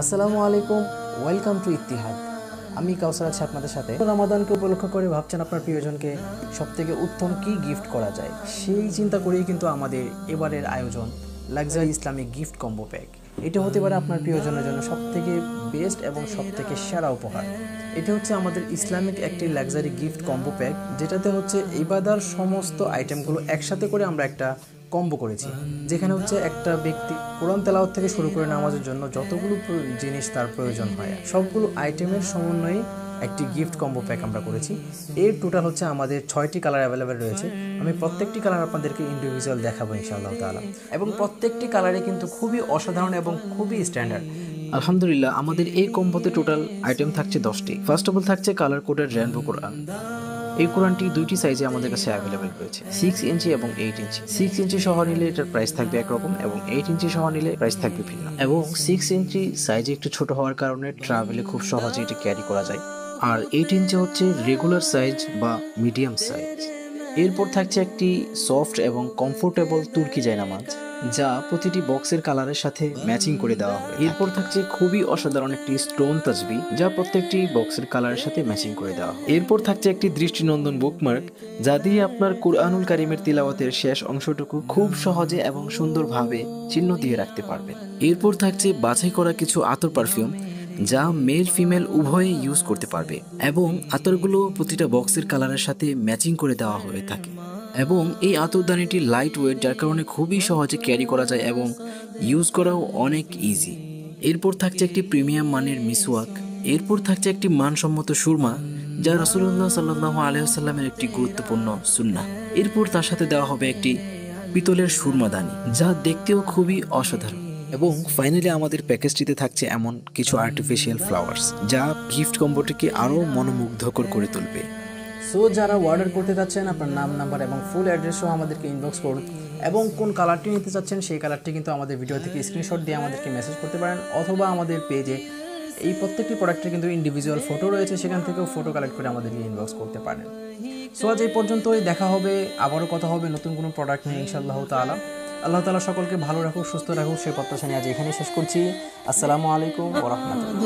আসসালামু আলাইকুম, welcome to Ittihad. আমি কাউসার আছি আপনাদের সাথে। রমাদানকে উপলক্ষ করে ভাবছেন আপনার প্রিয়জনকে সবথেকে উত্তম কি গিফট করা যায়, সেই চিন্তা করেই কিন্তু আমাদের এবারের আয়োজন luxury Islamic gift combo pack. এটা হতে পারে আপনার প্রিয়জনের জন্য সবথেকে বেস্ট এবং সবথেকে সেরা উপহার। এটা হচ্ছে আমাদের ইসলামিক একটি লাক্সারি গিফট কম্বো প্যাক, যেটাতে হচ্ছে ইবাদার সমস্ত আইটেমগুলো একসাথে করে আমরা একটা কম্বো করেছি, যেখানে হচ্ছে একটা ব্যক্তি কোরআন তেলাওয়াত থেকে শুরু করে নামাজের জন্য যতগুলো জিনিস তার প্রয়োজন হয় সবগুলো আইটেমের সমন্বয়ে একটি গিফট কম্বো প্যাক আমরা করেছি। এর টোটাল হচ্ছে আমাদের 6টি কালার অ্যাভেলেবেল রয়েছে। আমি প্রত্যেকটি কালার আপনাদেরকে ইন্ডিভিজুয়াল দেখাবো ইনশাআল্লাহ তাআলা, এবং প্রত্যেকটি কালারে কিন্তু খুবই অসাধারণ এবং খুবই স্ট্যান্ডার্ড। আলহামদুলিল্লাহ, আমাদের এই কম্বোতে টোটাল আইটেম থাকছে 10টি। ফার্স্ট অফ অল থাকছে কালার কোডের রেইনবো কোরআন। এই কোরআনটি দুইটি সাইজে আমাদের কাছে অ্যাভেলেবেল রয়েছে, 6 ইঞ্চি এবং 8 ইঞ্চি। 6 ইঞ্চি সহ নিলে এটার প্রাইস থাকবে একরকম এবং 8 ইঞ্চি সহ নিলে প্রাইস থাকবে ভিন্ন। এবং 6 ইঞ্চি সাইজে একটু ছোট হওয়ার কারণে ট্রাভেলে খুব সহজে এটা ক্যারি করা যায়। আর 8 ইঞ্চি হচ্ছে রেগুলার সাইজ বা মিডিয়াম সাইজ। এরপর থাকছে একটি সফট এবং কমফোর্টেবল তুর্কি জায়নামাজ, যা প্রতিটি বক্সের কালারের সাথে ম্যাচিং করে দেওয়া হয়। এরপর থাকছে খুবই অসাধারণ একটি স্টোন তাসবিহ, যা প্রত্যেকটি বক্সের কালারের সাথে ম্যাচিং করে দেওয়া হয়। এরপর থাকছে একটি দৃষ্টিনন্দন বুকমার্ক, যা দিয়ে আপনার কুরআনুল কারীমের তিলাওয়াতের শেষ অংশটুকু খুব সহজে এবং সুন্দরভাবে চিহ্ন দিয়ে রাখতে পারবেন। এরপর থাকছে বাছাই করা কিছু আতর পারফিউম, যা মেল ফিমেল উভয়ে ইউজ করতে পারবে, এবং আতরগুলো প্রতিটা বক্সের কালারের সাথে ম্যাচিং করে দেওয়া হয়ে থাকে। এবং এই আতরদানিটি লাইট ওয়েট, যার কারণে খুবই সহজে ক্যারি করা যায় এবং ইউজ করাও অনেক ইজি। এরপর থাকছে একটি প্রিমিয়াম মানের মিসওয়াক। এরপর থাকছে একটি মানসম্মত সুরমা, যা রাসূলুল্লাহ সাল্লাল্লাহু আলাইহি ওয়াসাল্লামের একটি গুরুত্বপূর্ণ সুন্নাহ। এরপর তার সাথে দেওয়া হবে একটি পিতলের সুরমাদানি, যা দেখতেও খুবই অসাধারণ। এবং ফাইনালি আমাদের প্যাকেজটিতে থাকছে এমন কিছু আর্টিফিশিয়াল ফ্লাওয়ার্স, যা গিফট কম্বোটিকে আরও মনোমুগ্ধকর করে তুলবে। সো যারা অর্ডার করতে চাচ্ছেন, আপনার নাম, নাম্বার এবং ফুল অ্যাড্রেসও আমাদেরকে ইনবক্স করুন, এবং কোন কালারটি নিতে চাচ্ছেন সেই কালারটি কিন্তু আমাদের ভিডিও থেকে স্ক্রিনশট দিয়ে আমাদেরকে মেসেজ করতে পারেন, অথবা আমাদের পেজে এই প্রত্যেকটি প্রোডাক্টের কিন্তু ইন্ডিভিজুয়াল ফটো রয়েছে, সেখান থেকেও ফটো কালেক্ট করে আমাদেরকে ইনবক্স করতে পারেন। সো আজ এই পর্যন্তই, দেখা হবে, আবারও কথা হবে নতুন কোনো প্রোডাক্ট নিয়ে ইনশাআল্লাহ তাআলা। আল্লাহ তাআলা সকলকে ভালো রাখুক, সুস্থ রাখুক, সেই প্রত্যাশা নিয়ে আজ এখানেই শেষ করছি। আসসালামু আলাইকুম ওয়া রাহমাতুল্লাহ।